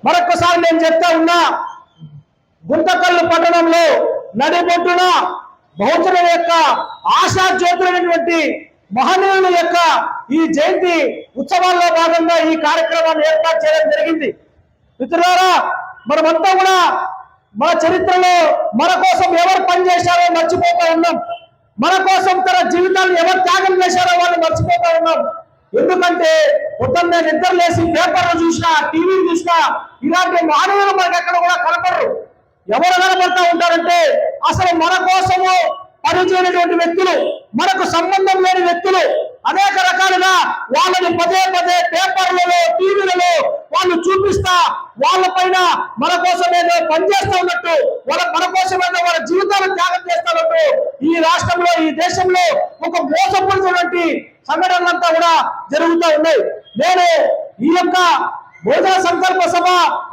మరొకసారి నేను చెప్తా ఉన్నా, గుంతకల్లు పట్టణంలో నడిబొడ్డున బహుజనుల యొక్క ఆశా జ్యోతులైనటువంటి మహనీయుల యొక్క ఈ జయంతి ఉత్సవాల్లో భాగంగా ఈ కార్యక్రమాన్ని ఏర్పాటు చేయడం జరిగింది. మిత్రులారా, మనమంతా కూడా మన చరిత్రలో మన కోసం ఎవరు పనిచేశారో మర్చిపోతా ఉన్నాం. మన కోసం తన జీవితాన్ని ఎవరు త్యాగం చేశారో వాళ్ళు మర్చిపోతా ఉన్నాం. ఎందుకంటే పొద్దున్నే నిద్ర లేసి పేపర్లు చూసినా, టీవీలు చూసినా ఇలాంటి మానవులు మనకు ఎక్కడ కూడా కనపడరు. ఎవరు కనపడతా ఉంటారంటే అసలు మన కోసము పనిచేయనటువంటి వ్యక్తులు, మనకు సంబంధం లేని వ్యక్తులు అనేక రకాలుగా వాళ్ళని పదే పదే పేపర్లలో, టీవీలలో వాళ్ళు చూపిస్తా వాళ్ళ పైన మన కోసం ఏదో పనిచేస్తా ఉన్నట్టు, మన కోసం ఏదో వాళ్ళ జీవితాలను త్యాగం చేస్తున్నట్టు ఈ రాష్ట్రంలో, ఈ దేశంలో ఒక మోసపూరితమైనటువంటి సంఘటనలంతా కూడా జరుగుతూ ఉన్నాయి. నేను ఈ యొక్క బహుజన సంకల్ప సభ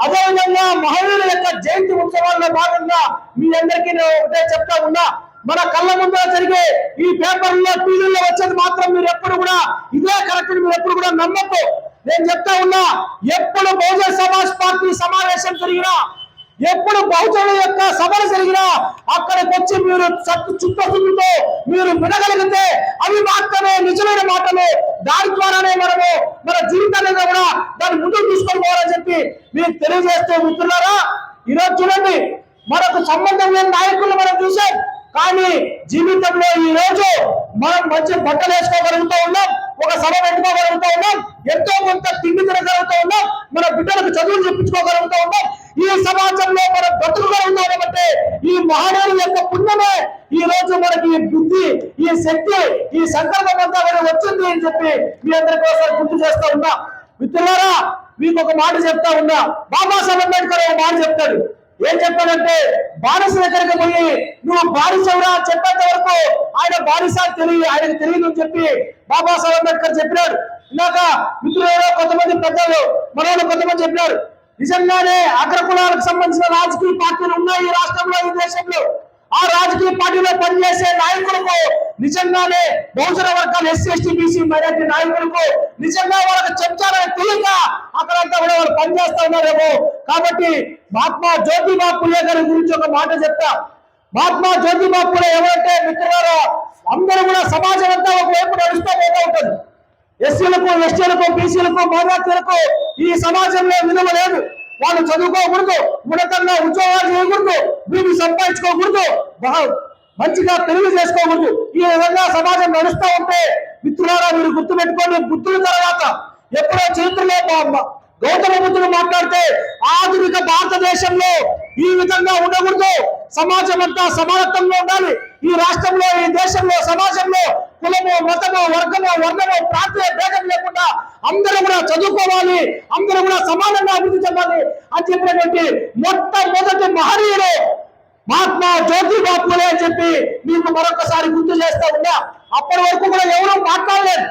అదేవిధంగా మహనీయుల యొక్క జయంతి ఉత్సవాల్లో భాగంగా మీ అందరికీ నేను ఒకటే చెప్తా ఉన్నా, మన కళ్ళ ముందు జరిగే ఈ పేపర్లో, టీవీల్లో వచ్చేది మాత్రం మీరు ఎప్పుడు కూడా ఇదే కరెక్ట్ మీరు ఎప్పుడు కూడా నమ్మద్దు. నేను చెప్తా ఉన్నా, ఎప్పుడు బహుజన సమాజ్ పార్టీ సమావేశం జరిగినా, ఎప్పుడు బహుజనుల యొక్క సభలు జరిగినా అక్కడికి వచ్చి మీరు చుట్టూ మీరు వినగలిగితే అవి మాత్రమే నిజమైన మాటలు. దాని ద్వారానే మనము మన జీవితాన్ని కూడా దాన్ని ముందుకు తీసుకొని పోవాలని చెప్పి మీరు తెలియజేస్తూ, మిత్రులారా, ఈరోజు చూడండి, మనకు సంబంధం లేని నాయకులను మనం చూసాం. కానీ జీవితంలో ఈ రోజు మనం మంచి బట్టలు వేసుకోగలుగుతూ ఉన్నాం, ఒక సభ పెట్టుకోగలుగుతూ ఉన్నాం, ఎంతో కొంత తిండి తినగలుగుతూ ఉన్నాం, మన బిడ్డలకు చదువులు చెప్పించుకోగలుగుతూ ఉన్నాం, ఈ సమాజంలో మనం బ్రతుకుగలుగుతూ ఉన్నామంటే ఈ మహనీయుల యొక్క పుణ్యమే ఈ రోజు మనకి ఈ బుద్ధి, ఈ శక్తి, ఈ సంకల్పం అంతా కూడా వచ్చింది అని చెప్పి మీ అందరి కోసం గుర్తు చేస్తా ఉన్నా. మిత్రులారా, మీకు ఒక మాట చెప్తా ఉన్నా, బాబాసాహెబ్ అంబేద్కర్ ఒక మాట చెప్తాడు. ఏం చెప్పాడంటే, బానిస దగ్గరికి పోయి నువ్వు బానిసవురా చెప్పేంత వరకు ఆయన బానిస ఆయనకు తెలియదు అని చెప్పి బాబాసాహెబ్ అంబేద్కర్ చెప్పినాడు. ఇలాక మిత్రులు కొంతమంది పెద్దలు మనోళ్ళు కొంతమంది చెప్పినారు, నిజంగానే అగ్రకులాలకు సంబంధించిన రాజకీయ పార్టీలు ఉన్నాయి ఈ రాష్ట్రంలో, ఈ దేశంలో. ఆ రాజకీయ పార్టీలో పనిచేసే నాయకులకు నిజంగానే బహుజన వర్గాలు, ఎస్సీ ఎస్టీ బీసీ మైనారిటీ నాయకులకు నిజంగా వాళ్ళకి చెప్తారని తెలియక అక్కడంతా కూడా వాళ్ళు పనిచేస్తా ఉన్నారేమో. కాబట్టి మహాత్మా జ్యోతిబా పులే గారి గురించి ఒక మాట చెప్తా. మహాత్మా జ్యోతిబా పులే ఎవరంటే, మిత్రులారా, అందరూ కూడా సమాజం అంతా ఒకవైపు నడుస్తూ పోతూ ఉంటుంది. ఎస్సీలకు, ఎస్టీలకు, బీసీలకు, మైనారిటీలకు ఈ సమాజంలో విలువ లేదు. వాళ్ళు చదువుకోకూడదు, ఉన్నతంగా ఉద్యోగాలు చేయకూడదు, వీళ్ళు సంపాదించుకోకూడదు, మంచిగా పెళ్లి చేసుకోకూడదు. ఈ విధంగా సమాజం నడుస్తూ ఉంటే మిత్రులారా, మీరు గుర్తుపెట్టుకోండి, బుద్ధుల తర్వాత ఎప్పుడో చరిత్రలో గౌతమ బుద్ధుడు మాట్లాడితే ఆధునిక భారతదేశంలో ఈ విధంగా ఉండకూడదు, సమాజం అంతా సమానత్వంగా ఉండాలి. ఈ రాష్ట్రంలో, ఈ దేశంలో, సమాజంలో కులము, మతము, వర్గము, వర్ణము, ప్రాంతీయ భేదం లేకుండా అందరూ కూడా చదువుకోవాలి, అందరూ కూడా సమానంగా అభివృద్ధి చెందాలి అని చెప్పినటువంటి మొట్టమొదటి మహనీయుడు మహాత్మా జ్యోతిబా పులే అని చెప్పి మీకు మరొకసారి గుర్తు చేస్తా ఉన్నా. అప్పటి వరకు కూడా ఎవరు మాట్లాడలేదు,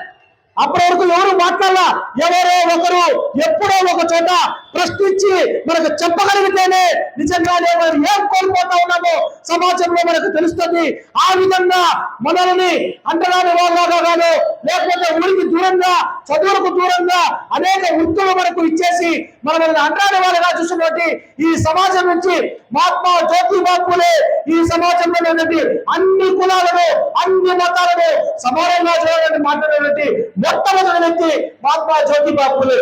ఎవరో ఒకరు ఎప్పుడో ఒక చోట ప్రశ్నించి మనకు చెప్పగలిగితేనే నిజంగానే మనం ఏం కోల్పోతా ఉన్నామో సమాజంలో మనకు తెలుస్తుంది. ఆ విధంగా మనల్ని అంటరాని వాళ్ళగాను, లేకపోతే ఊరికి దూరంగా, చదువులకు దూరంగా అనేక వృత్తులు మనకు ఇచ్చేసి మనల్ని అంటరాని వాళ్ళగా చూసినటువంటి ఈ సమాజం నుంచి మహాత్మా జ్యోతిబా పులే ఈ సమాజంలో అన్ని కులాలను, అన్ని మతాలను సమానంగా చూడాలని మాట్లాడేటువంటి మొట్టమొదటి వ్యక్తి మహాత్మా జ్యోతిబా పులే.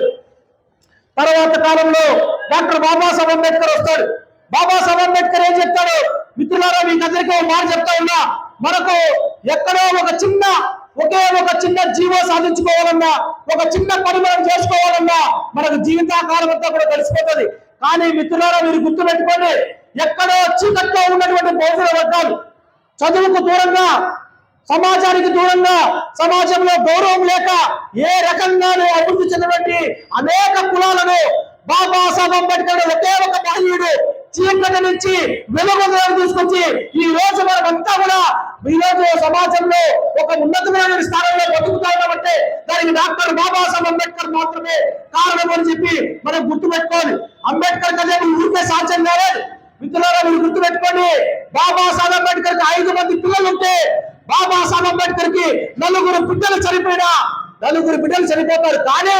తర్వాత కాలంలో డాక్టర్ బాబాసాహెబ్ అంబేద్కర్ వస్తాడు. బాబాసాహెబ్ అంబేద్కర్ ఏం చెప్తాడు, మిత్రులారా, మీకు అందరికీ ఒక మాట చెప్తా ఉన్నా, మనకు ఎక్కడో ఒకే ఒక చిన్న జీవో సాధించుకోవాలన్నా, ఒక చిన్న పని మనం చేసుకోవాలన్నా మనకు జీవితాకాలం అంతా కూడా కలిసిపోతుంది. కానీ మిత్రులారా, మీరు గుర్తుపెట్టుకోండి, ఎక్కడో చీకట్లో ఉన్నటువంటి బహుజన వర్గాలు, చదువుకు దూరంగా, సమాజానికి దూరంగా, సమాజంలో గౌరవం లేక ఏ రకంగానూ అభివృద్ధి చెందినటువంటి అనేక కులాలను బాబాసాహెబ్ అంబేద్కర్ ఒకే ఒక మహనీయుడు చీకటి నుంచి వెలుగులోకి తీసుకొచ్చి ఈ రోజు మనమంతా కూడా ఈ రోజు సమాజంలో ఒక ఉన్నతమైన స్థానంలో బతుకుతా ఉన్నామంటే దానికి డాక్టర్ బాబాసాహెబ్ అంబేద్కర్ మాత్రమే కారణం అని చెప్పి మనం గుర్తుపెట్టుకోవాలి. అంబేద్కర్ కదే ఊరికే సాధ్యం కాలేదు. మిత్రులారా, మీరు గుర్తుపెట్టుకోండి, బాబాసాహెబ్ అంబేద్కర్ కి 5 మంది పిల్లలు ఉంటే బాబాసాహెబ్ అంబేద్కర్ కి 4 బిడ్డలు చనిపోతారు. కానీ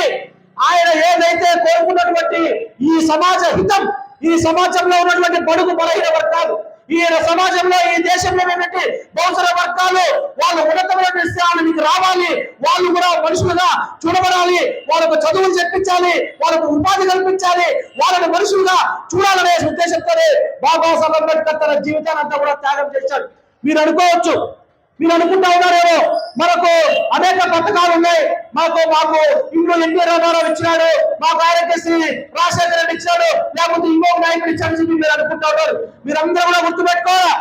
ఆయన ఏదైతే కోరుకున్నటువంటి ఈ సమాజ హితం, ఈ సమాజంలో ఉన్నటువంటి బడుగు బలహీన వర్గాలు, ఈ సమాజంలో ఈ దేశంలో ఉన్నటువంటి బహుజన వర్గాలు వాళ్ళు ఉన్నతమైన స్థానానికి రావాలి, వాళ్ళు కూడా మనుషులుగా చూడబడాలి, వాళ్ళకు చదువులు చెప్పించాలి, వాళ్ళకు ఉపాధి కల్పించాలి, వాళ్ళని మనుషులుగా చూడాలనే ఉద్దేశంతోనే బాబాసాహెబ్ అంబేద్కర్ తన జీవితాన్ని అంతా కూడా త్యాగం చేశాడు. మీరు అనుకోవచ్చు, మీరు అనుకుంటా ఉన్నారేమో మనకు అనేక పథకాలు ఉన్నాయి, మాకు ఇంట్లో ఎన్టీ రామారావు ఇచ్చినాడు, మాకు ఆరోగ్యశ్రీ రాజశేఖర రెడ్డి ఇచ్చాడు, లేకపోతే ఇంకొక నాయకుడు ఇచ్చాడు చెప్పి మీరు అనుకుంటా ఉన్నారు. మీరందరూ కూడా గుర్తుపెట్టుకోవాలా,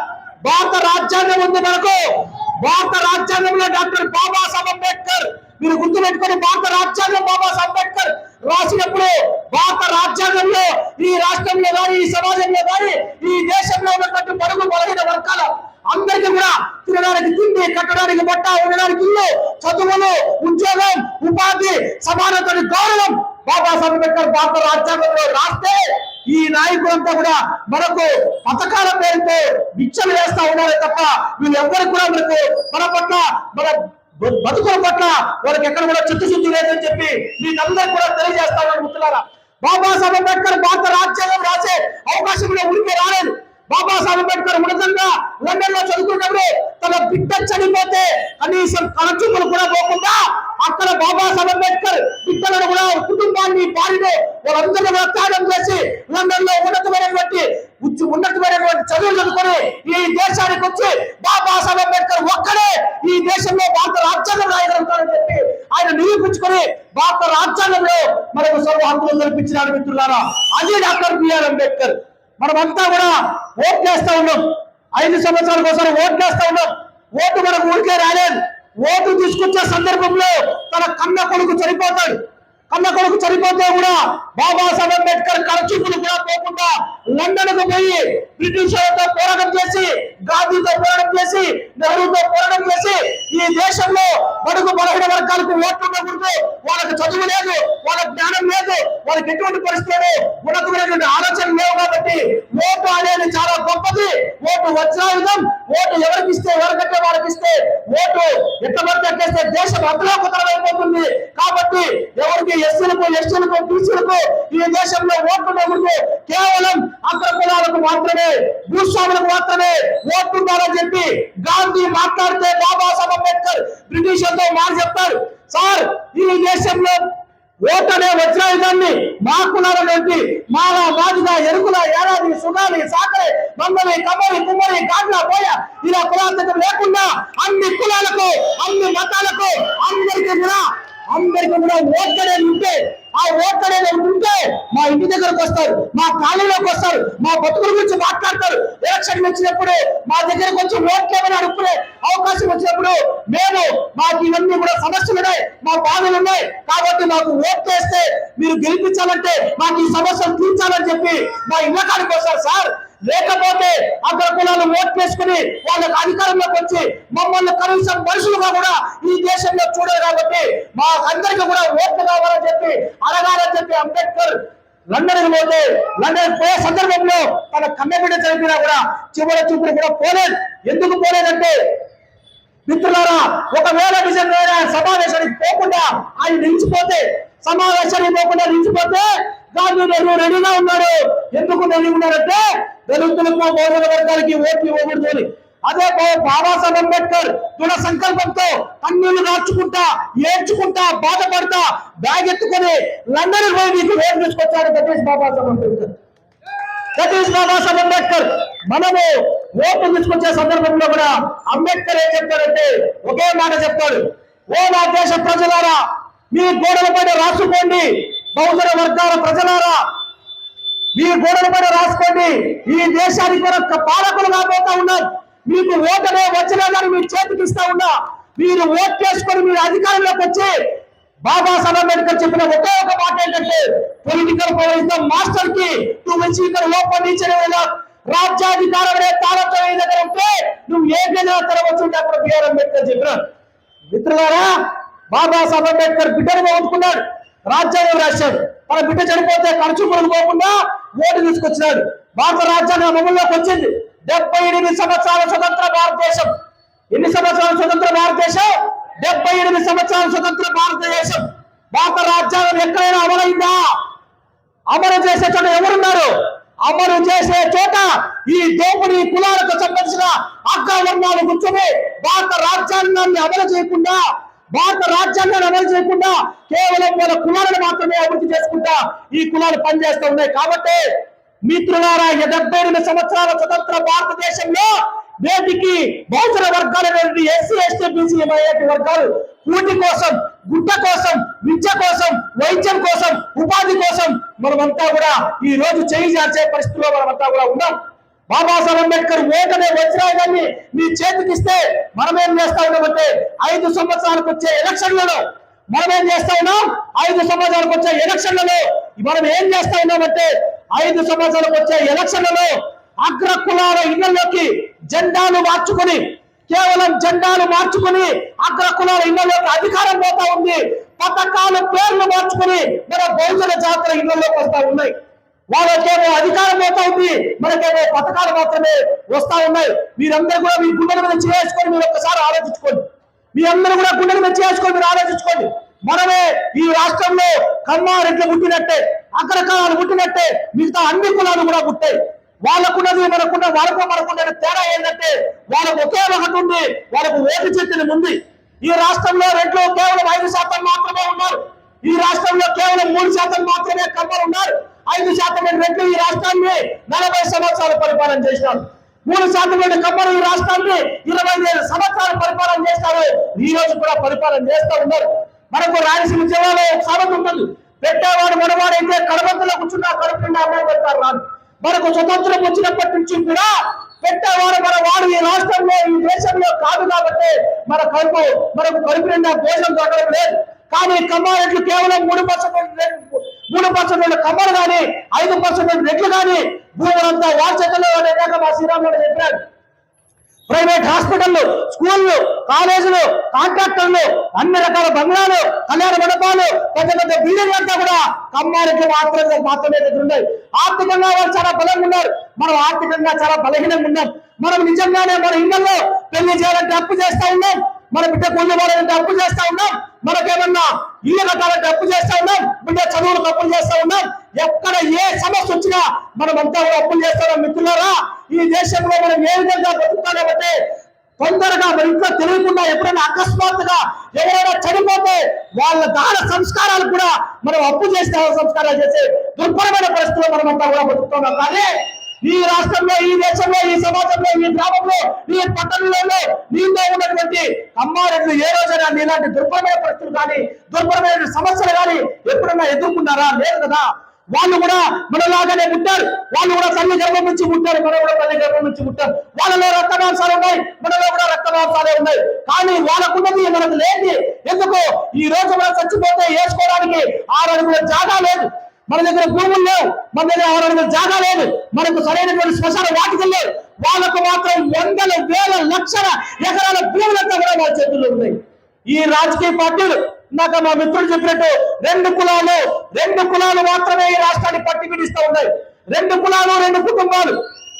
భారత రాజ్యాంగం ఉంది మనకు. భారత రాజ్యాంగంలో డాక్టర్ బాబాసాహెబ్ అంబేద్కర్, మీరు గుర్తుపెట్టుకొని భారత రాజ్యాంగం బాబాసాహెబ్ అంబేద్కర్ రాసినప్పుడు భారత రాజ్యాంగంలో ఈ రాష్ట్రంలో కానీ, ఈ సమాజంలో కానీ, ఈ దేశంలో ఉన్నటువంటి బడుగు బలహీన వర్గాల అందరికీ కూడా తినడానికి తిండి, కట్టడానికి బట్ట, ఉండడానికి ఇల్లు, చదువులు, ఉద్యోగం, ఉపాధి, సమానతని గౌరవం బాబాసాహెబ్ అంబేద్కర్ భారత రాజ్యాంగంలో రాస్తే ఈ నాయకులంతా కూడా మనకు పథకాల పేరుతో భిక్షలు వేస్తా ఉన్నారే తప్ప వీళ్ళెవ్వరికి కూడా మన పట్ల, మన బతుకుల పట్ల వాళ్ళకి ఎక్కడ కూడా చిత్తశుద్ధి లేదని చెప్పి మీకందరికి కూడా తెలియజేస్తామని మిత్రులారా. బాబాసాహెబ్ అంబేద్కర్ భారత రాజ్యాంగం రాసే అవకాశం కూడా ఉనికి రాలేదు. బాబాసాహెబ్ అంబేద్కర్ ఉన్నతంగా లండన్ లో చదువుకున్నప్పుడు తన బిడ్డ చనిపోతే కనీసం కనచూపులు కూడా పోకుండా అక్కడ బాబాసాహెబ్ అంబేద్కర్ బిడ్డలను కూడా, కుటుంబాన్ని, భార్యను వాళ్ళందరినీ కూడా త్యాగం చేసి లండన్ లో ఉన్నతమైనటువంటి చదువులు చదువుకొని ఈ దేశానికి వచ్చి బాబాసాహెబ్ అంబేద్కర్ ఒక్కడే ఈ దేశంలో భారత రాజ్యాంగం రాయగలుగుతారని చెప్పి ఆయన నిరూపించుకొని భారత రాజ్యాంగంలో మనకు సర్వ హక్కులు కల్పించినాడు మిత్రులారా. అది డాక్టర్ బిఆర్ అంబేద్కర్. మనమంతా కూడా ఓట్లు వేస్తా ఉన్నాం, 5 సంవత్సరాలకు ఒకసారి ఓట్లు వేస్తా ఉన్నాం. ఓటు మనకు ఊరికే రాలేదు. ఓటు తీసుకొచ్చే సందర్భంలో తన కన్న కొడుకు చనిపోతాడు. కన్న కొడుకు చనిపోతే కూడా బాబాసాహెబ్ అంబేద్కర్ కరచూపులు కూడా పోకుండా లండన్ కు పోయి బ్రిటిష్ వాళ్ళతో పోరాటం చేసి, గాంధీతో పోరాటం చేసి, నెహ్రూతో పోరాటం చేసి ఈ దేశంలో బడుగు బలహీన వర్గాలకు ఓట్లు ఉండకూడదు, వాళ్ళకి చదువు లేదు, వాళ్ళకి జ్ఞానం లేదు, వాళ్ళకి ఎటువంటి పరిస్థితులు ఉన్నతమైనటువంటి ఆలోచన లేవు కాబట్టి ఓటు అనేది చాలా గొప్పది. ఓటు వజ్రాయుధం. ఓటు ఎవరికి ఇస్తే, ఎవరికంటే వాళ్ళకి ఇస్తే, ఓటు ఎట్లా పడితే అట్లేస్తే దేశం అతలాకుతలమైపోతుంది. కాబట్టి ఎవరికి ఎస్సీలకు, ఎస్టీలకు, బీసీలకు ఈ దేశంలో ఓట్లు ఉండకూడదు, కేవలం అగ్ర కులాలకు మాత్రమే, భూస్వాములకు మాత్రమే ఓట్లు ఉండాలని చెప్పి గాంధీ మాట్లాడితే బాబాసాహెబ్ అంబేద్కర్ బ్రిటిషర్తో మాట చెప్తారు, సార్ ఈ దేశంలో ఓటు అనే వజ్రాయుధాన్ని మా కులాలనేంటి, మాల, మాదిగ, ఎరుకుల, ఏడాది, సుగాలి, సాకరి, మంగళి, కమ్మరి, కుమ్మరి, గాడ్ల, బోయ ఇలా కులాంతకం లేకుండా అన్ని కులాలకు, అన్ని మతాలకు అందరికీ కూడా ఓటు అనేది ఉంటే, ఆ ఓటు అనేది ఉంటే మా ఇంటి దగ్గరకు వస్తారు, మా కాలనీలోకి వస్తారు, మా బతుకుల గురించి మాట్లాడతారు. ఎలక్షన్ వచ్చినప్పుడు మా దగ్గర కొంచెం ఓట్లు ఏమైనా అడుక్కునే అవకాశం వచ్చినప్పుడు మాకు ఇవన్నీ కూడా సమస్యలు ఉన్నాయి, మా బాధలు ఉన్నాయి, కాబట్టి మాకు ఓట్లు వేస్తే మీరు గెలిపించాలంటే మాకు ఈ సమస్యలు తీర్చాలని చెప్పి మా ఇళ్ళ కాడికి వస్తారు సార్. లేకపోతే అగ్ర కులాలు ఓట్లు వేసుకుని వాళ్ళకి అధికారంలోకి వచ్చి మమ్మల్ని కనీసం మనుషులుగా కూడా ఈ దేశంలో చూడరు. కాబట్టి మాకందరికీ కూడా ఓట్లు కావాలని చెప్పి అడగాలని చెప్పి అంబేద్కర్ లండన్ పోయే సందర్భంలో తన కన్నబిడ్డ చనిపోయినా కూడా చివరి చూపులు కూడా పోలేదు. ఎందుకు పోలేదంటే మిత్రులారా, ఒకవేళ నిజంగా సమావేశానికి పోకుండా ఆయన నిలిచిపోతే, సమావేశానికి పోకుండా నిలిచిపోతే గాంధీ నెహ్రూ రెడీగా ఉన్నాడు. ఎందుకు రెడీ ఉన్నారంటే దళితులకు, బహుజన వర్గాలకి ఓట్లు ఇవ్వకూడదు అని. అదే బాబాసాహెబ్ అంబేద్కర్ దృఢ సంకల్పంతో కన్నీళ్లు రాచుకుంటా, ఏడ్చుకుంటా, బాధపడతా బ్యాగ్ ఎత్తుకొని లండన్ పోయి మీకు ఓటు తీసుకొచ్చాడు. That is Babasaheb Ambedkar. That is Babasaheb Ambedkar. మనము ఓటు తీసుకొచ్చే సందర్భంలో కూడా అంబేద్కర్ ఏం చెప్తాడంటే ఒకే మాట చెప్తాడు, ఓ నా దేశ ప్రజలారా, మీ గోడల పైన రాసుకోండి, బహుజన వర్గాల ప్రజలారా మీ గోడల పైన రాసుకోండి, ఈ దేశానికి కూడా పాలకులు కాబోతా ఉన్నారు, మీకు ఓటనే వచ్చినా కానీ మీ చేతికి ఇస్తా ఉన్నా, మీరు ఓట్ చేసుకొని మీరు అధికారంలోకి వచ్చి బాబాసాహెబ్ అంబేద్కర్ చెప్పిన ఒకే ఒక మాట ఏంటంటే పొలిటికల్ పవర్ మాస్టర్ కి టూ విచ్ ఓపెన్ రాజ్యాధికారం అనే తాళంతో ఏ దగ్గర ఉంటే నువ్వు ఏ గదిలో తెరవచ్చు అప్పుడు బిఆర్ అంబేద్కర్ చెప్పినారు. మిత్రులారా, బాబాసాహెబ్ అంబేద్కర్ బిడ్డను పోగొట్టుకున్నాడు, రాజ్యాంగం రాశాడు. తన బిడ్డ చనిపోతే ఖర్చు పురుగు పోకుండా ఓటు తీసుకొచ్చినాడు. భారత రాజ్యాంగం అమల్లోకి వచ్చింది. 78 సంవత్సరాల స్వతంత్ర భారతదేశం. ఎన్ని సంవత్సరాల స్వతంత్ర భారతదేశం? 78 సంవత్సరాల స్వతంత్ర భారతదేశం. భారత రాజ్యాంగం ఎక్కడైనా అమలైందా? అమలు చేసే చోట ఎవరున్నారు? అమలు చేసే చోట ఈ దోపిడీ కులాలకు సంబంధించిన అగ్రవర్ణాలు కూర్చొని భారత రాజ్యాంగాన్ని అమలు చేయకుండా కేవలం వాళ్ళ కులాలను మాత్రమే అభివృద్ధి చేసుకుంటా ఈ కులాలు పనిచేస్తూ ఉన్నాయి. కాబట్టి మిత్రులారా, 78 సంవత్సరాల స్వతంత్ర భారతదేశంలో నేటికి బహుజన వర్గాలైనటువంటి ఎస్సీ, ఎస్టీ, బీసీ, మైనారిటీ వర్గాలు కూటి కోసం, గుడ్డ కోసం, విద్య కోసం, వైద్యం కోసం, ఉపాధి కోసం మనమంతా కూడా ఈ రోజు చేయి చాచే పరిస్థితిలో మనమంతా కూడా ఉన్నాం. బాబాసాహెబ్ అంబేద్కర్ ఓటనే వజ్రాయుధాన్ని మీ చేతికి ఇస్తే మనం ఏం చేస్తా ఉన్నామంటే 5 సంవత్సరాలకు వచ్చే ఎలక్షన్లలో మనం ఏం చేస్తా ఉన్నాం? 5 సంవత్సరాలకు వచ్చే ఎలక్షన్లలో మనం ఏం చేస్తా ఉన్నామంటే 5 సంవత్సరాలకు వచ్చే ఎలక్షన్లలో అగ్ర కులాల ఇళ్లలోకి జెండాలు మార్చుకొని, కేవలం జెండాలు మార్చుకొని అగ్ర కులాల ఇళ్లలోకి అధికారం పోతా ఉంది. పథకాల పేర్లు మార్చుకొని మన బహుజన జాతుల ఇళ్లలోకి వస్తా ఉన్నాయి. వాళ్ళకేమో అధికారం పోతా ఉంది, మనకేమో పథకాలు మాత్రమే వస్తా ఉన్నాయి. మీరందరూ కూడా మీ గుండెల మీద చేసుకొని మీరు ఒక్కసారి ఆలోచించుకోండి. మీ అందరూ కూడా గుండెల మీద చేసుకొని మీరు ఆలోచించుకోండి. మనమే ఈ రాష్ట్రంలో కమ్మారెడ్లు పుట్టినట్టే, అగ్రకులాలు పుట్టినట్టే మిగతా అన్ని కులాలు కూడా పుట్టాయి. వాళ్ళకున్నది మనకున్న తేడా ఏంటంటే వాళ్ళకు ఒకే ఒకటి ఉంది, వాళ్ళకు ఓటు చెట్టుని ఉంది. ఈ రాష్ట్రంలో రెడ్లు కేవలం 5% మాత్రమే ఉన్నారు. ఈ రాష్ట్రంలో కేవలం 3% మాత్రమే కమ్మలు ఉన్నారు. 5% రెడ్లు ఈ రాష్ట్రాన్ని 40 సంవత్సరాలు పరిపాలన చేసినారు. 3% కమ్మలు ఈ రాష్ట్రాన్ని 25 సంవత్సరాలు పరిపాలన చేస్తారు. ఈ రోజు కూడా పరిపాలన చేస్తూ ఉన్నారు. మనకు రాయలసీమ జిల్లాలో ఒక సామెత ఉంటుంది, పెట్టేవాడు మనవాడైతే కడబంతలో కూర్చున్నా కడుపు నిండా అన్నం పెడతారు రాదు. మనకు స్వతంత్రం వచ్చినప్పటి నుంచి కూడా పెట్టేవాడు మనవాడు ఈ రాష్ట్రంలో, ఈ దేశంలో కాదు. కాబట్టి మనకు కడుపు నిండా భోజనం దొరకడం లేదు. కానీ కమ్మారెడ్లు కేవలం 3% కమ్మలు కానీ 5% రెడ్లు కానీ భూములంతా వాళ్ళ చేతుల్లో అనేదాకా మా శ్రీరాముడు చెప్పాడు. ప్రైవేట్ హాస్పిటళ్లు, స్కూళ్లు, కాలేజీలు, కాంట్రాక్టర్లు, అన్ని రకాల బంగ్లాలు, కళ్యాణ మండపాలు, పెద్ద పెద్ద బిల్డింగ్లు అంతా కూడా కమ్మారెడ్లు మాత్రమే దగ్గర ఉన్నాయి. ఆర్థికంగా వాళ్ళు చాలా బలంగా ఉన్నారు, మనం ఆర్థికంగా చాలా బలహీనంగా ఉన్నాం. మనం నిజంగానే మన ఇళ్లలో పెళ్లి చేయాలంటే అప్పు చేస్తా ఉన్నాం, మన బిడ్డ కొల్లు వాడాలంటే అప్పు చేస్తా ఉన్నాం, మనకేమన్నా ఇల్లు కట్టాలంటే అప్పు చేస్తా ఉన్నాం, బిడ్డ చదువులకు అప్పులు చేస్తా ఉన్నాం. ఎక్కడ ఏ సమస్య వచ్చినా మనమంతా కూడా అప్పులు చేస్తాం. మిత్రులారా, ఈ దేశంలో మనం ఏ విధంగా బతుకుతామంటే తొందరగా మన ఇంట్లో తెలియకుండా ఎప్పుడైనా అకస్మాత్తుగా ఎవరైనా చనిపోతే వాళ్ళ దాన సంస్కారాలు కూడా మనం అప్పు చేసే సంస్కారాలు చేసే దుర్భరమైన పరిస్థితుల్లో మనమంతా కూడా బతుకుతున్నాం. కానీ ఈ రాష్ట్రంలో, ఈ దేశంలో, ఈ సమాజంలో, ఈ గ్రామంలో, ఈ పట్టణంలో నీలో ఉన్నటువంటి కమ్మారెడ్లు ఏ రోజైనా ఇలాంటి దుర్భరమైన పరిస్థితులు కానీ, దుర్భరమైన సమస్యలు కానీ ఎప్పుడన్నా ఎదుర్కొన్నారా? లేదు కదా. వాళ్ళు కూడా మనలాగానే పుట్టారు, వాళ్ళు కూడా తల్లి గర్భం నుంచి పుట్టారు, మనం కూడా తల్లి గర్భం నుంచి పుట్టారు. వాళ్ళలో రక్త మాంసాలు ఉన్నాయి, మనలో కూడా రక్త మాంసాలే ఉన్నాయి. కానీ వాళ్ళకున్నది మనకు లేదు. ఎందుకు? ఈ రోజు మనం చచ్చిపోతే వేసుకోవడానికి 6 అడుగుల జాగా లేదు, మన దగ్గర భూములు లేవు, మన దగ్గర 6 అడుగుల జాగా లేదు, మనకు సరైనటువంటి శ్మశాన వాటికలు లేవు. వాళ్ళకు మాత్రం వందల వేల లక్షల ఎకరాల భూములంతా కూడా వాళ్ళ చేతుల్లో ఉన్నాయి. ఈ రాజకీయ పార్టీలు నాకు మా మిత్రుడు చెప్పినట్టు 2 కులాలు మాత్రమే ఈ రాష్ట్రాన్ని పట్టి పీడిస్తూ ఉన్నాయి. 2 కులాలు, 2 కుటుంబాలు.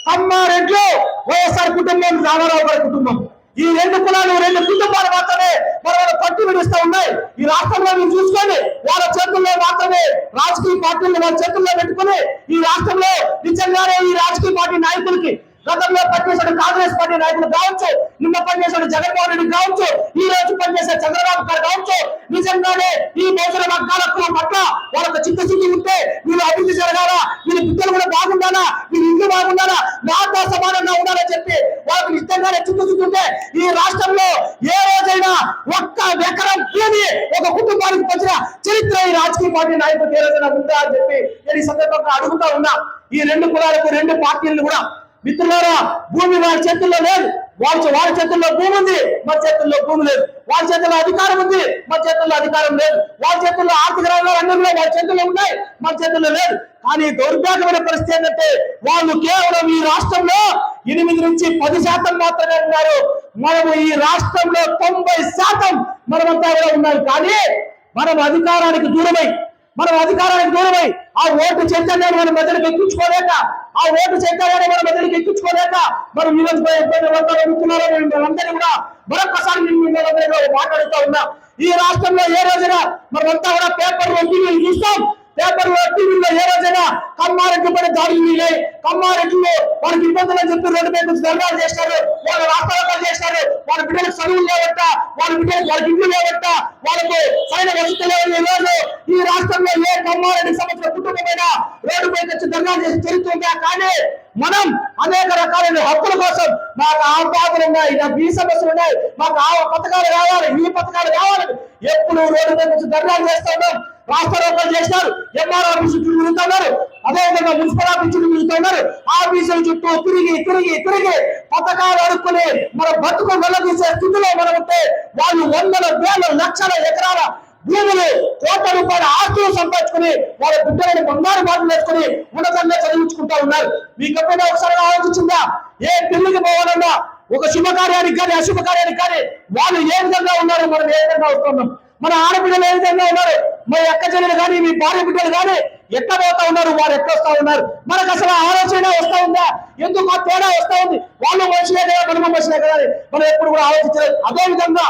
కమ్మారెడ్లు వైఎస్ఆర్ కుటుంబం, రామారావు గారి కుటుంబం. ఈ 2 కులాలు, 2 కుటుంబాలు మాత్రమే మనం పట్టి విడుస్తూ ఉన్నాయి. ఈ రాష్ట్రంలో మీరు చూసుకోండి, వాళ్ళ చేతుల్లో మాత్రమే రాజకీయ పార్టీలను వాళ్ళ చేతుల్లో పెట్టుకుని ఈ రాష్ట్రంలో నిజంగానే ఈ రాజకీయ పార్టీ నాయకులకి గతంలో పనిచేసిన కాంగ్రెస్ పార్టీ నాయకులు కావచ్చు, నిన్న పనిచేసిన జగన్మోహన్ రెడ్డి కావచ్చు, ఈ రోజు పనిచేసే చంద్రబాబు గారు కావచ్చు, నిజంగానే ఈ బహుజన వర్గాల పట్ల వాళ్ళకు చిత్తశుద్ధి ఉంటే వీళ్ళు అభివృద్ధి జరగాలా, వీళ్ళ బిడ్డలు కూడా బాగుండాలా, వీళ్ళు ఇల్లు బాగుండాలా, నాతో సమానంగా ఉండాలని చెప్పి వాళ్ళకు నిజంగానే చిత్తశుద్ధి ఉంటే ఈ రాష్ట్రంలో ఏ రోజైనా ఒక్క ఎకరం భూమి ఒక కుటుంబానికి పంచిన చరిత్ర ఈ రాజకీయ పార్టీ నాయకులు ఏ రోజైనా ఉందా అని చెప్పి నేను ఈ సందర్భంగా అడుగుతా ఉన్నా. ఈ 2 కులాలకు 2 పార్టీలను కూడా మిత్రులారా, భూమి వాళ్ళ చేతుల్లో లేదు, వాళ్ళ చేతుల్లో భూమి ఉంది, మన చేతుల్లో భూమి లేదు. వాళ్ళ చేతుల్లో అధికారం ఉంది, మన చేతుల్లో అధికారం లేదు. వాళ్ళ చేతుల్లో ఆర్థిక రంగాలు అన్నీ వాళ్ళ చేతుల్లో ఉన్నాయి, మన చేతుల్లో లేదు. కానీ దౌర్భాగ్యమైన పరిస్థితి ఏంటంటే వాళ్ళు కేవలం ఈ రాష్ట్రంలో 8 నుంచి 10% మాత్రమే ఉన్నారు. మనము ఈ రాష్ట్రంలో 90% మనమంతా కూడా ఉన్నారు. కానీ మనం అధికారానికి దూరమై ఆ ఓటు చైతన్యాన్ని మన మెదడుకి ఎక్కించుకోలేక, మనం ఈరోజు ఇబ్బంది పడుతున్నారో మేమందరినీ కూడా మరొకసారి మాట్లాడుతూ ఉన్నా. ఈ రాష్ట్రంలో ఏ రోజైనా మనమంతా కూడా పేపర్లో టీవీలు చూస్తాం. పేపర్లో టీవీలో ఏ రోజైనా కమ్మారెడ్డి పడి దాడులు మిగిలాయి, కమ్మారెడ్డిలో వాళ్ళకి ఇబ్బందులు అని చెప్పి రోడ్డు మీద నుంచి ధర్నాలు చేస్తారు, వాళ్ళు రాష్ట్రాలు చేస్తారు, వాళ్ళ బిడ్డలకు చదువులు లేవట, వాళ్ళకి ఇల్లు లేవట, వాళ్ళకు సరైన వసతులు లేవని ఈ రోజు ఈ రాష్ట్రంలో ఏ కమ్మారెడ్డి సంవత్సరం కుటుంబమైనా రోడ్డు మీద వచ్చి ధర్నాలు చేసి జరుగుతుందా? కానీ మనం అనేక రకాలైన హక్కుల కోసం మాకు ఆ బాధలు ఉన్నాయి, నాకు ఈ సమస్యలు ఉన్నాయి, మాకు ఆ పథకాలు కావాలి, ఈ పథకాలు కావాలి, ఎప్పుడు రోడ్డు మీద నుంచి ధర్నాలు చేస్తున్నాం. రాష్ట్ర రోడ్లు చేస్తారు, ఎంఆర్ ఆఫీసు చుట్టూ తిరుగుతున్నారు, అదేవిధంగా మున్సిపల్ ఆఫీసు చుట్టూ తిరుగుతున్నారు, ఆఫీసుల చుట్టూ తిరిగి పథకాలు అడుక్కుని మన బతుకు వెళ్ళదీసే స్థితిలో మనం ఉంటే వాళ్ళు వందల వేల లక్షల ఎకరాల భూములు కోట్ల రూపాయల ఆస్తులు సంపాదించుకుని వాళ్ళ బిడ్డలను బంగారు బాటలు వేసుకుని ఉన్నతంగా చదివించుకుంటా ఉన్నారు. మీకు ఎప్పుడైనా ఒకసారి ఆలోచించిందా? ఏ పెళ్లికి పోవాలన్నా, ఒక శుభకార్యానికి కానీ అశుభకార్యానికి కానీ వాళ్ళు ఏ విధంగా ఉన్నారు, మనం ఏ విధంగా వస్తున్నాం, మన ఆడపిల్లలు ఏ విధంగా ఉన్నారు, మీ అక్క చెల్లెలు కానీ మీ భార్య బిడ్డలు కానీ ఎట్లా పోతా ఉన్నారు, వారు ఎట్లా వస్తా ఉన్నారు, మనకు అసలు ఆలోచన వస్తా ఉందా? ఎందుకు ఆ తేడా వస్తా ఉంది? వాళ్ళు మనుషులే కదా, మనం మనుషులే కదా అని మనం ఎప్పుడు కూడా ఆలోచించలేదు. అదే విధంగా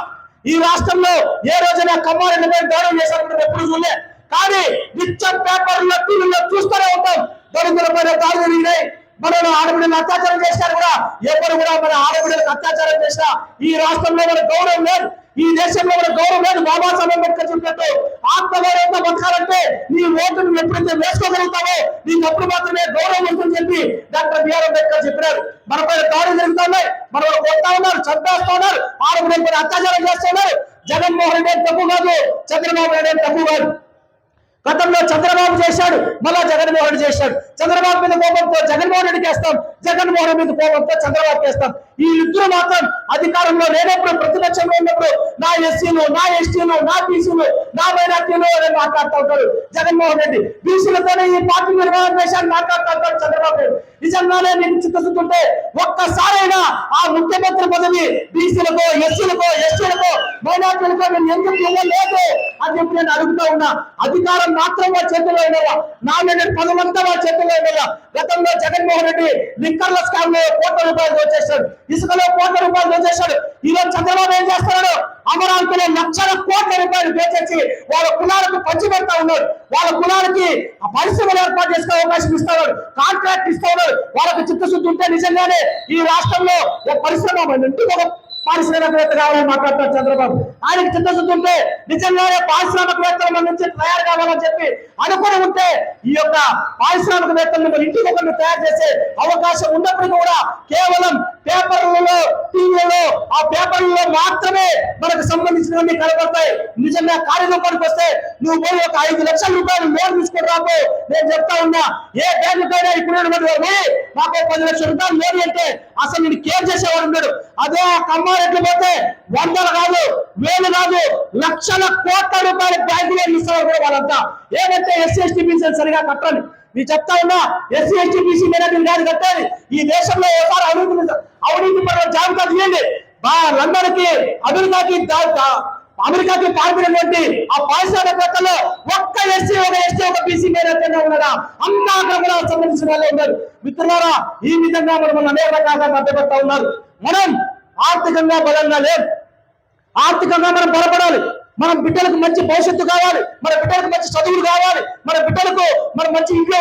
ఈ రాష్ట్రంలో ఏ రోజైనా కమ్మారెడ్డి మీద దాడులు చేశారు ఎప్పుడు చూడలే. కానీ నిత్యం పేపర్లో టీవీలో చూస్తూనే ఉంటాం, దళితుల పైన దాడులు జరిగినాయి, మనలో ఆడబిడ్డలు అత్యాచారం చేశారు కూడా. ఎవరు కూడా మన ఆడబిడ్డలకు అత్యాచారం చేసినా ఈ రాష్ట్రంలో మన గౌరవం లేదు, ఈ దేశంలో మన గౌరవం లేదు. బాబాసాహెబ్ అంబేద్కర్ చెప్పినట్టు ఆత్మగౌరవంతో బతకాలంటే నీ ఓటును ఎప్పుడైతే వేసుకోగలుగుతావో నీకు అప్పుడు మాత్రమే గౌరవం ఉంటుందని చెప్పి డాక్టర్ బిఆర్ అంబేద్కర్ చెప్పినారు. మన పైన దాడులు జరుగుతున్నాయి, మన కొడతా ఉన్నారు, చంపేస్తా ఉన్నారు, ఆడబిడ్డల పైన అత్యాచారం చేస్తున్నారు. జగన్మోహన్ రెడ్డి తప్పు కాదు, చంద్రబాబు నాయుడు తప్పు కాదు. గతంలో చంద్రబాబు చేశాడు, మళ్ళా జగన్మోహన్ రెడ్డి చేశాడు. చంద్రబాబు మీద కోపంతో జగన్మోహన్ రెడ్డికి వేస్తాం, జగన్మోహన్ మీద కోపంతో చంద్రబాబుకి వేస్తాం. ఈ ఇద్దరు మాత్రం అధికారంలో లేనప్పుడు, ప్రతిపక్షంలో ఉన్నప్పుడు నా ఎస్సీలు, నా ఎస్టీలు, నా బీసీలు, నా మైనార్టీలు అని మాట్లాడుతూ ఉంటారు జగన్మోహన్ రెడ్డి. బీసీలతోనే ఈ పార్టీ నిర్మాణం చేశాను మాట్లాడుతూ ఉంటారు చంద్రబాబు నాయుడు. నిజంగానే నీకు చిత్తశుద్ధి ఒక్కసారైనా ఆ ముఖ్యమంత్రి పదవి బీసీలకో, ఎస్సీలకో, ఎస్టీలకో, మైనార్టీలకో నేను ఎందుకు ఇవ్వలేదు అని చెప్పి నేను అడుగుతా ఉన్నా. అధికారం మాత్రం వాళ్ళ చేతుల్లో ఉండగా, నామినేటెడ్ పదవంతా వాళ్ళ చేతుల్లో ఉండగా. గతంలో జగన్మోహన్ రెడ్డి లిక్కర్ల స్కామ్ లో కోట్ల రూపాయలు దోచేశాడు, ఇసుకలో కోట్ల రూపాయలు దోచేశాడు. ఈరోజు చంద్రబాబు ఏం చేస్తున్నాడు? అమరావతిలో లక్షల కోట్ల రూపాయలు దోచేసి వాళ్ళ కులాలకు పంచి పెడతా ఉన్నాడు. వాళ్ళ కులాలకి ఆ పరిశ్రమలు ఏర్పాటు చేసుకునే అవకాశం ఇస్తా ఉన్నాడు, కాంట్రాక్ట్ ఇస్తా ఉన్నాడు. వాళ్ళకి చిత్తశుద్ధి ఉంటే నిజంగానే ఈ రాష్ట్రంలో ఒక పరిశ్రమ ఇంటికి ఒక పారిశ్రామికవేత్త కావాలని మాట్లాడతారు చంద్రబాబు. ఆయనకి చిత్తశుద్ధి ఉంటే నిజంగానే పారిశ్రామికవేత్తల మన నుంచి తయారు కావాలని చెప్పి అనుకుని ఉంటే ఈ యొక్క పారిశ్రామికవేత్తలను మన ఇంటికి ఒకరిని తయారు చేసే అవకాశం ఉన్నప్పటికీ కూడా కేవలం పేపర్లలో, టీవీలలో, ఆ పేపర్లలో మాత్రమే మనకు సంబంధించినవన్నీ కనబడతాయి. నిజంగా కార్యరూపానికి వస్తే నువ్వు పోయి ఒక 5 లక్షల రూపాయలు లోన్ తీసుకొని రాబో నేను చెప్తా ఉన్నా. ఏ బ్యాంకుకైనా ఇప్పుడు మాకు 10 లక్షల రూపాయలు లోన్ అంటే అసలు నేను కేర్ చేసేవాడు ఉన్నాడు. అదే కమ్మారెడ్డి పోతే 100 కాదు, 1000 కాదు, లక్షల కోట్ల రూపాయల బ్యాంకులో ఇస్తారు కూడా వాళ్ళంతా. ఏమంటే ఎస్సీ ఎస్టీ బీసీలు సరిగా కట్టాలి. నేను చెప్తా ఉన్నా, ఎస్సీ ఎస్టీ బీసీ మైనారిటీలు కాదు కట్టాలి. ఈ దేశంలో ఒకసారి అవినీతి పనుల జాబితా తీయండి. లండన్ కి, అమెరికాకి పాల్పడినటువంటి ఆ పారిశ్రామికవేత్తల్లో ఒక్క ఎస్సీ, ఒక ఎస్టీ, ఒక బీసీ మైనారిటీగా ఉన్నారా? అంతా కూడా సంబంధించిన వాళ్ళే ఉన్నారు. మిత్రులారా, ఈ విధంగా మనం అనేక రకాలుగా మధ్యపెడతా ఉన్నారు. మనం ఆర్థికంగా బలంగా లేదు, ఆర్థికంగా మనం బలపడాలి. మన బిడ్డలకు మంచి భవిష్యత్తు కావాలి, మన బిడ్డలకు మంచి చదువులు కావాలి, మన బిడ్డలకు మన మంచి ఇంట్లో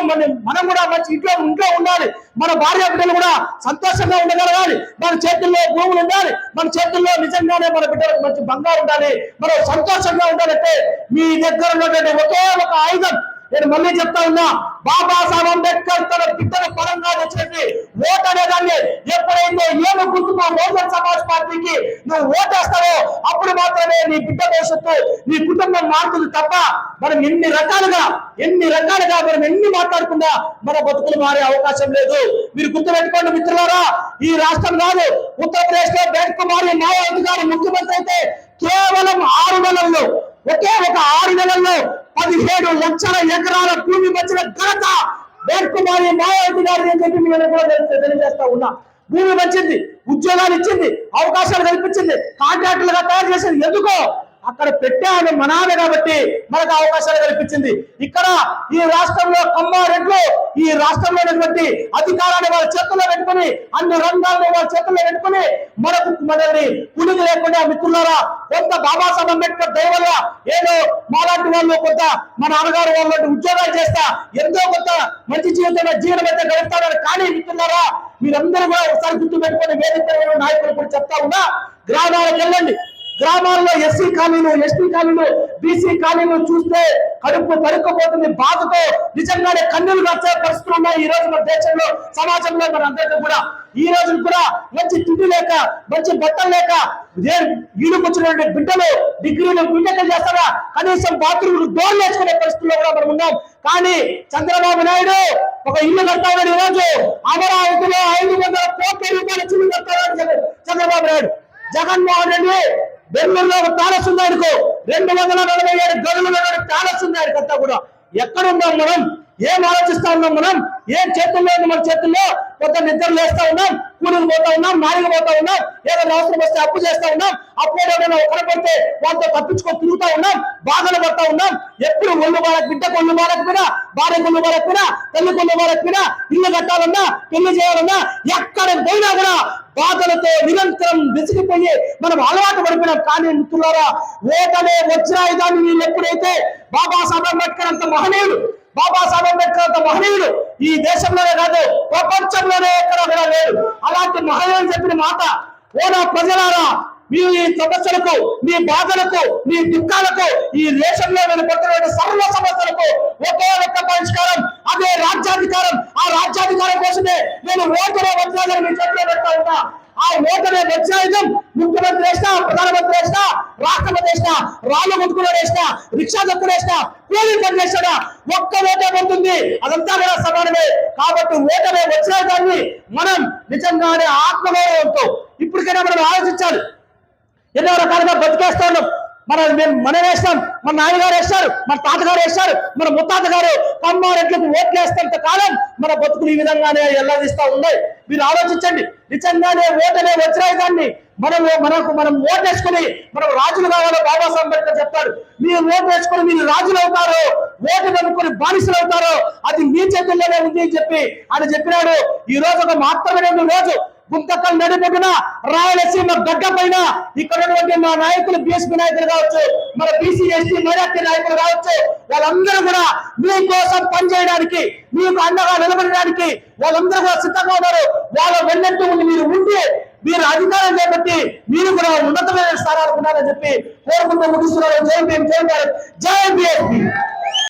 మనం కూడా మంచి ఇంట్లో ఉండాలి, మన భార్య బిడ్డలు కూడా సంతోషంగా ఉండగలగాలి, మన చేతుల్లో భూములు ఉండాలి, మన చేతుల్లో నిజంగానే మన బిడ్డలకు మంచి బంగారు ఉండాలి, మనం సంతోషంగా ఉండాలంటే మీ దగ్గర ఉన్నటువంటి ఒకే ఒక ఆయుధం. నేను మళ్ళీ చెప్తా ఉన్నా, బాబాసాహెబ్ అంబేద్కర్ తన బిడ్డల పరంగా తెచ్చినట్టు ఓటు అనేదాన్ని ఎప్పుడైతే ఏమి గుర్తుకో బహుజన్ సమాజ్ పార్టీకి నువ్వు ఓటేస్తావో అప్పుడు మాత్రమే నీ బిడ్డ భవిష్యత్తు, నీ కుటుంబం మారుతుంది తప్ప మనం ఎన్ని రకాలుగా మనం ఎన్ని మాట్లాడుకున్నా మన బతుకులు మారే అవకాశం లేదు. మీరు గుర్తుపెట్టుకోండి మిత్రులారా, ఈ రాష్ట్రం కాదు, ఉత్తరప్రదేశ్ లో బేట్ కుమారి మాయావతి గారు ముఖ్యమంత్రి అయితే కేవలం 6 నెలల్లో, ఒకే ఒక 6 నెలల్లో 17 లక్షల ఎకరాల భూమి వచ్చిన ఘనత బేట్ కుమారి మాయావతి గారు అని చెప్పి మేము తెలియజేస్తా ఉన్నా. భూమి వచ్చింది, ఉద్యోగాలు ఇచ్చింది, అవకాశాలు కల్పించింది, కాంట్రాక్టులుగా తయారు చేసింది. ఎందుకో అక్కడ పెట్టే ఆమె మన ఆమె కాబట్టి మనకు అవకాశాలు కల్పించింది. ఇక్కడ ఈ రాష్ట్రంలో కమ్మారెడ్లు ఈ రాష్ట్రంలో ఉన్నటువంటి అధికారాన్ని వాళ్ళ చేతుల్లో పెట్టుకుని అన్ని రంగాలను వాళ్ళ చేతుల్లో పెట్టుకుని మనల్ని పులికి లేకుండా మిత్రులారా కొంత బాబాసాహెబ్ అంబేద్కర్ దయ వల్ల ఏదో మాలాంటి వాళ్ళు కొంత మన నాన్నగారు వాళ్ళ ఉద్యోగాలు చేస్తా ఎంతో కొంత మంచి జీవితం అయితే గడుపుతారని. కానీ మిత్రులారా మీరందరూ కూడా ఒకసారి గుర్తు పెట్టుకుని వేదిక నాయకులు కూడా చెప్తా ఉన్నా, గ్రామాలకు వెళ్ళండి. గ్రామాల్లో ఎస్సీ కాలనీలు, ఎస్టీ కాలనీలు, బీసీ కాలనీలు చూస్తే కడుపు తరుక్కుపోతుంది బాధతో. నిజంగానే కన్నులు వచ్చే పరిస్థితులు ఉన్నాయి ఈ రోజు మన దేశంలో, సమాజంలో. మన అందరికీ కూడా ఈ రోజు కూడా మంచి తిండి లేక, మంచి బట్టలు లేక ఈడుకొచ్చినటువంటి బిడ్డలు డిగ్రీలు బీటెక్లు చేస్తారా, కనీసం బాత్రూమ్ డోర్లు వేసుకునే పరిస్థితుల్లో కూడా మనం ఉన్నాం. కానీ చంద్రబాబు నాయుడు ఒక ఇల్లు కడతామని ఈరోజు అమరావతిలో 500 కోట్ల రూపాయల ఇల్లు కడతామని చంద్రబాబు నాయుడు. జగన్మోహన్ రెడ్డి బెంగళూరులో ఒక ప్యాలెస్ ఉంది ఆయనకు, 247 గదులు ప్యాలెస్ ఉంది ఆయనకంతా కూడా. ఎక్కడున్నాం మనం? ఏం ఆలోచిస్తా ఉన్నాం మనం? ఏం చేతుల్లో ఉంది మన చేతుల్లో? కొంత నిద్ర లేస్తా ఉన్నాం, కూలికి పోతా ఉన్నాం, నాలుగు పోతా ఉన్నాం, ఏదైనా అవసరం వస్తే అప్పు చేస్తా ఉన్నాం, అప్పు ఏదైనా కనపడితే వాళ్ళతో తప్పించుకొని తిరుగుతా ఉన్నాం, బాధలు పడతా ఉన్నాం. ఎప్పుడు ఒళ్ళు వాళ్ళకి బిడ్డకు ఒళ్ళు వాళ్ళకపోయినా, భార్యకు ఒళ్ళు వాళ్ళకపోయినా, తల్లికి ఒళ్ళు వాళ్ళకపోయినా, ఇల్లు కట్టాలన్నా, పెళ్లి చేయాలన్నా ఎక్కడ పోయినా కూడా బాధలతో నిరంతరం విసిగిపోయి మనం అలవాటు పడిపోయినాం. కానీ మిత్రులారా ఓటనే వజ్రాయుధాన్ని వీళ్ళు ఎప్పుడైతే బాబాసాహెబ్ అంబేద్కర్ అంత మహనీయుడు, బాబాసాహెబ్ అంబేద్కర్ అంత మహనీయుడు ఈ దేశంలోనే కాదు ప్రపంచంలోనే ఎక్కడ కూడా లేడు. అలాంటి మహనీయుడు చెప్పిన మాట, ఓ నా ప్రజలారా మీ సమస్యలకు, మీ బాధలకు, మీ దుఃఖాలకు, ఈ దేశంలో నేను పడుతున్న సర్వ సమస్యలకు ఒకే ఒక్క పరిష్కారం, అదే రాజ్యాధికారం. ఆ రాజ్యాధికారం కోసమే నేను ఓటనే వజ్రాయుధాన్ని మీ చేతిలో పెడతా ఉన్నా. ఆ ఓటనే వజ్రాయుధం ముఖ్యమంత్రి వేసినా, ప్రధానమంత్రి వేసినా, రాష్ట్రపతి వేసినా, రాళ్ళు ముట్టుకుని వేసినా, రిక్షా దక్కులు వేసినా, కూలీ పని చేసినా ఒక్క ఓటే ఉంటుంది. అదంతా కూడా సమానమే. కాబట్టి ఓటనే వజ్రాయుధాన్ని మనం నిజంగానే ఆత్మగౌరవంతో ఇప్పటికైనా మనం ఆలోచించాలి. ఎన్నో రకాలుగా బతికేస్తా ఉన్నాం. మనం వేస్తాం, మన నాన్నగారు వేస్తారు, మన తాతగారు వేస్తారు, మన ముత్తాత గారు కమ్మారెడ్లకు ఓట్లు వేస్తేంత కాలం మన బతుకులు ఈ విధంగానే ఎల్లదిస్తా ఉన్నాయి. మీరు ఆలోచించండి. నిజంగానే ఓటనే వజ్రాయుధాన్ని మనం ఓటేసుకుని మనం రాజులు కావాలో బాబాసాహెబ్ అంబేద్కర్ చెప్తాడు. మీరు ఓటు వేసుకుని మీరు రాజులు అవుతారో, ఓటు నమ్ముకుని బానిసలు అవుతారో అది మీ చేతుల్లోనే ఉంది అని చెప్పి ఆయన చెప్పినాడు. ఈ రోజు ఒక మాత్రమే రోజు గుంతకల్ నడిపొడిన రాయలసీమ గడ్డ పైన ఇక్కడ ఉన్నటువంటి మా నాయకులు, బీఎస్పీ నాయకులు కావచ్చు, మన బీసీ ఎస్టీ మైనార్టీ నాయకులు కావచ్చు, వాళ్ళందరూ కూడా మీకోసం పనిచేయడానికి, మీకు అండగా నిలబడడానికి వాళ్ళందరూ కూడా సిద్ధంగా ఉన్నారు. వాళ్ళ వెన్నట్టు మీరు అధికారం చేపట్టి మీరు కూడా ఉన్నతమైన స్థానాలకు ఉన్నారని చెప్పి కోరుకుంటూ ముగిస్తున్నారు. జై భీమ్, జై భారత్, జై బీఎస్పీ.